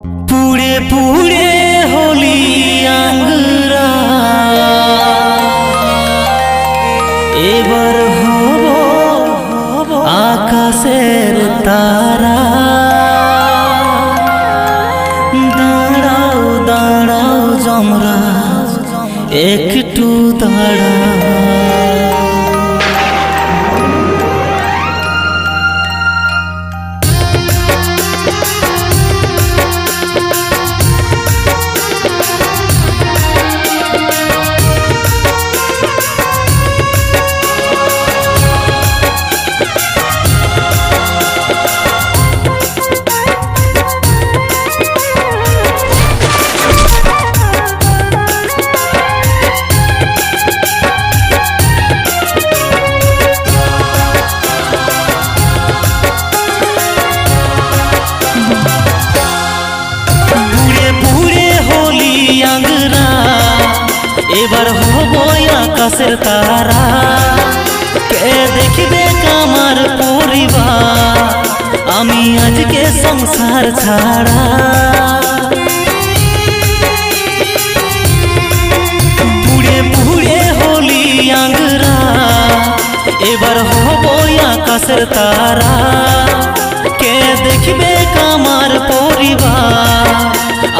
পুড়ে পুড়ে হলি আঙ্গুরা এবার হব আকাশের তারা। দাঁড়াও দাঁড়াও যমরাজ একটু দাঁড়া। এবার হব আকাশের তারা। কে দেখবে আমার পরিবার, আমি আজকে সংসার ছাড়া। পুড়ে পুড়ে হলি আঙ্গুরা এবার হব আকাশের তারা। কে দেখবে আমার পরিবার,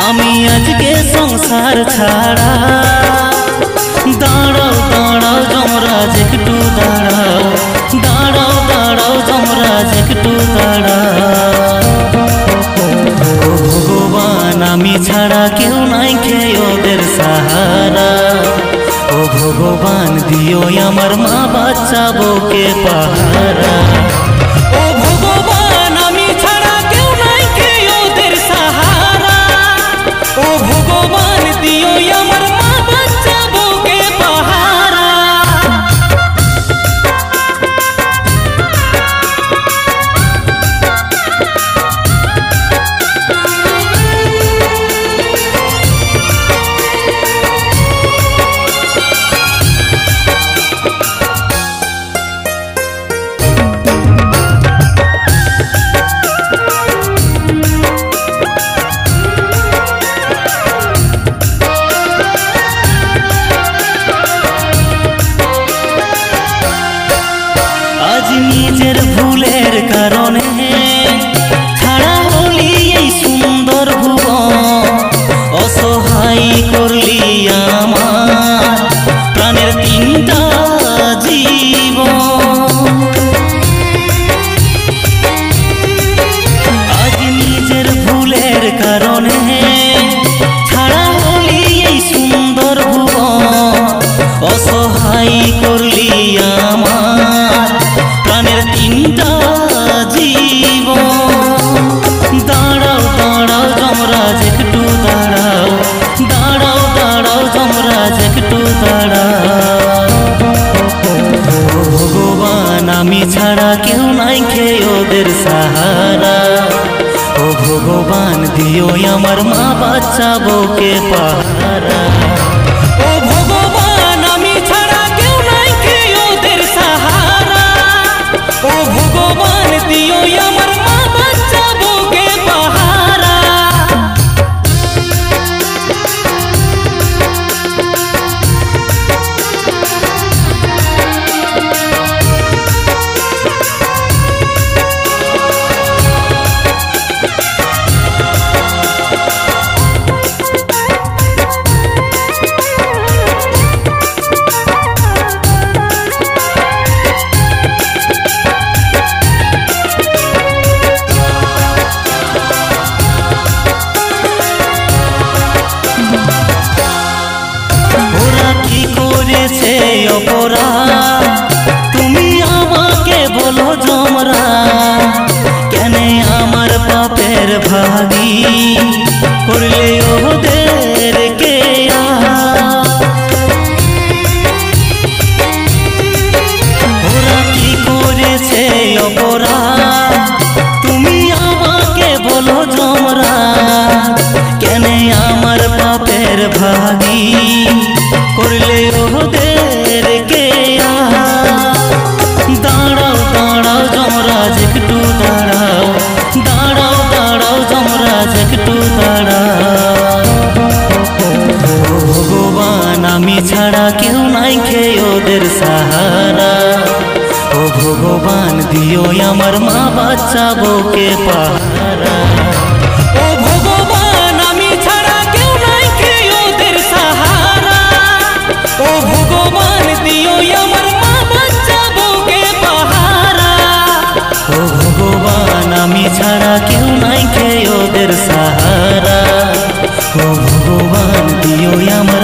আমি আজকে সংসার ছাড়া। দাঁড়াও দাঁড়াও যমরাজ একটু দাঁড়াও, দাঁড়াও দাঁড়াও যমরাজ একটু দাঁড়াও। ভগবান আমি ছাড়া কেউ নাই খেয়ে ওদের সাহারা। ও ভগবান দিও আমার মা বাচ্চা বউকে পাহারা। ও ভগবান আমি ছাড়া কেউ নাই খেয়ে ওদের সাহারা। ও ভগবান দিও আমার মা বাচ্চা বউকে পাহারা। নিজের ভুলের কারণে ছাড়া হলি এই সুন্দর ভুবন। অসহায় করলি আমার প্রাণের তিনটা জীবন। আজ নিজের ভুলের কারণে ছাড়া হলি এই সুন্দর ভুবন। অসহায় করলি আমার প্রাণের তিনটা জীবন। দাঁড়াও দাঁড়াও যমরাজ একটু দাঁড়াও, দাঁড়াও দাঁড়াও যমরাজ একটু দাঁড়াও। ভগবান আমি ছাড়া কেউ নাই খেয়ে ওদের সাহারা। ও ভগবান দিও আমার মা বাচ্চা বউকে পাহারা। ও ভগবান আমি ছাড়া কেউ নাই খেয়ে ওদের সাহারা। ও ভগবান দিও আমার মা বাচ্চা বউকে পাহারা। অপরাধ তুমি আমাকে বলো যমরাজ, কেন আমার পাপের ভাগী করলে ওদের কে? ওরা কি করেছে অপরাধ তুমি আমাকে বলো যমরাজ, কেন আমার পাপের ভাগী করলে ওদের কে? দাঁড়াও দাঁড়াও যমরাজ একটু দাঁড়াও, দাঁড়াও দাঁড়াও যমরাজ বাচ্চা বউকে পাহারা। ও ভগবান আমি ছাড়া কেউ নাই কে ওদের সাহারা। ও ভগবান দিও আমার মা বাচ্চা বউকে পাহারা। ও ভগবান আমি ছাড়া কেউ নাই কে ওদের সাহারা। ও ভগবান দিও আমার